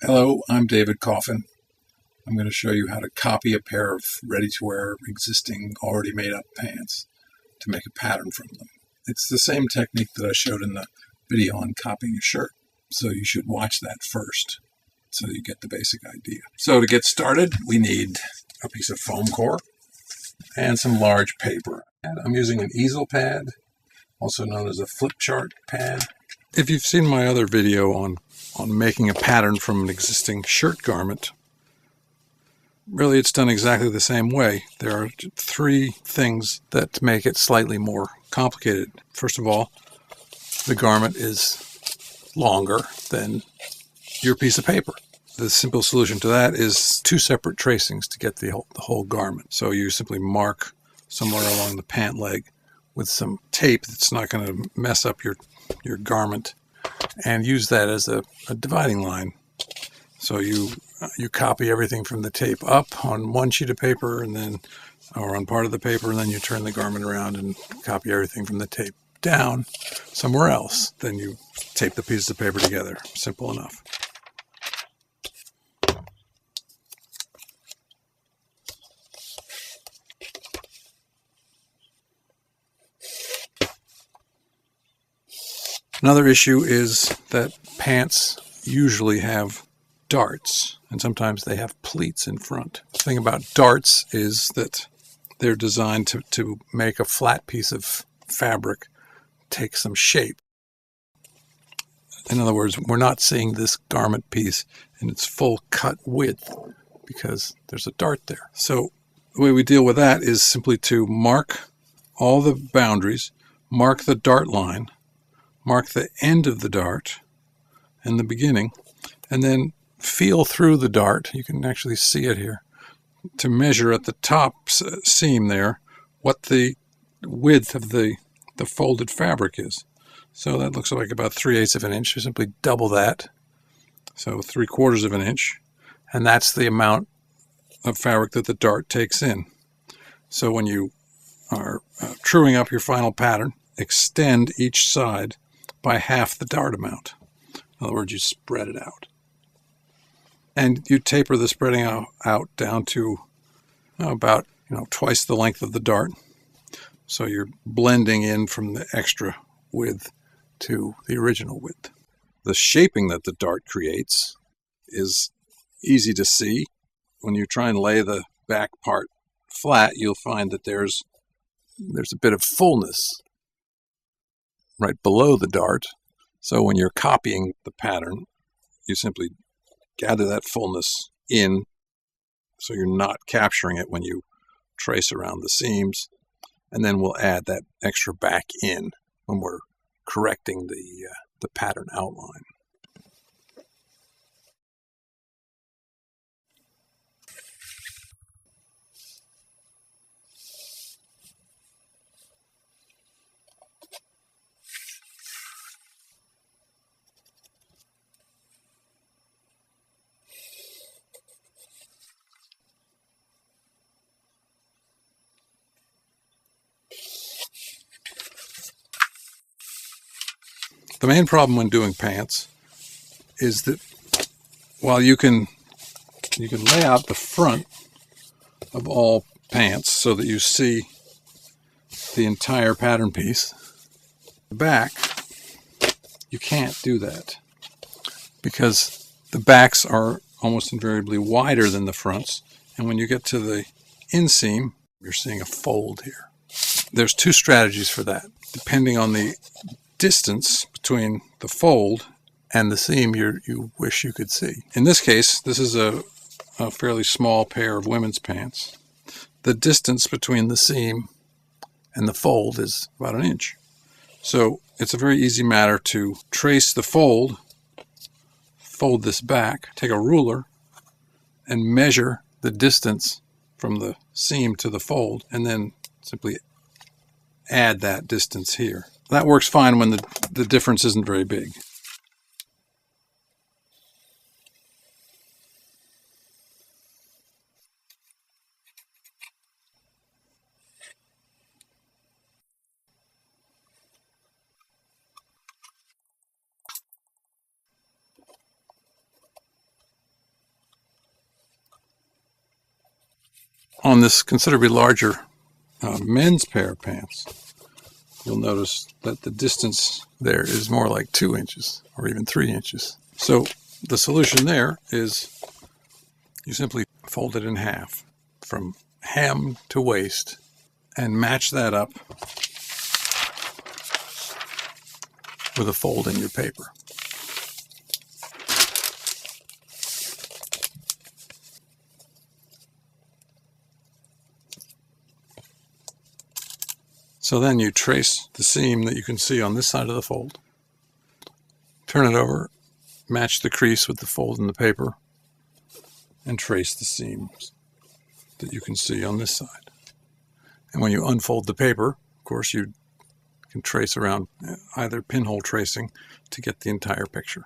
Hello, I'm David Coffin. I'm going to show you how to copy a pair of ready-to-wear existing already made-up pants to make a pattern from them. It's the same technique that I showed in the video on copying a shirt, so you should watch that first so you get the basic idea. So to get started, we need a piece of foam core and some large paper. And I'm using an easel pad, also known as a flip chart pad. If you've seen my other video on making a pattern from an existing shirt garment, really it's done exactly the same way. There are three things that make it slightly more complicated. First of all, the garment is longer than your piece of paper. The simple solution to that is two separate tracings to get the whole garment. So you simply mark somewhere along the pant leg with some tape that's not going to mess up your garment, and use that as a dividing line. So you copy everything from the tape up on one sheet of paper, and then, or on part of the paper, and then you turn the garment around and copy everything from the tape down somewhere else. Then you tape the pieces of paper together. Simple enough. Another issue is that pants usually have darts, and sometimes they have pleats in front. The thing about darts is that they're designed to make a flat piece of fabric take some shape. In other words, we're not seeing this garment piece in its full cut width because there's a dart there. So the way we deal with that is simply to mark all the boundaries, mark the dart line, mark the end of the dart and the beginning, and then feel through the dart. You can actually see it here, to measure at the top seam there what the width of the folded fabric is. So that looks like about 3/8 of an inch. You simply double that, so 3/4 of an inch, and that's the amount of fabric that the dart takes in. So when you are truing up your final pattern, extend each side by half the dart amount. In other words, you spread it out. And you taper the spreading out down to about twice the length of the dart. So you're blending in from the extra width to the original width. The shaping that the dart creates is easy to see. When you try and lay the back part flat, you'll find that there's a bit of fullness right below the dart. So when you're copying the pattern, you simply gather that fullness in, so you're not capturing it when you trace around the seams, and then we'll add that extra back in when we're correcting the pattern outline. The main problem when doing pants is that while you can lay out the front of all pants so that you see the entire pattern piece, the back, you can't do that because the backs are almost invariably wider than the fronts, and when you get to the inseam, you're seeing a fold here. There's two strategies for that, depending on the distance between the fold and the seam you wish you could see. In this case, this is a fairly small pair of women's pants. The distance between the seam and the fold is about an inch. So it's a very easy matter to trace the fold this back, take a ruler, and measure the distance from the seam to the fold, and then simply add that distance here. That works fine when the difference isn't very big. on this considerably larger men's pair of pants, you'll notice that the distance there is more like 2 inches or even 3 inches. So the solution there is you simply fold it in half from hem to waist and match that up with a fold in your paper. So then you trace the seam that you can see on this side of the fold, turn it over, match the crease with the fold in the paper, and trace the seams that you can see on this side. And when you unfold the paper, of course, you can trace around either pinhole tracing to get the entire picture.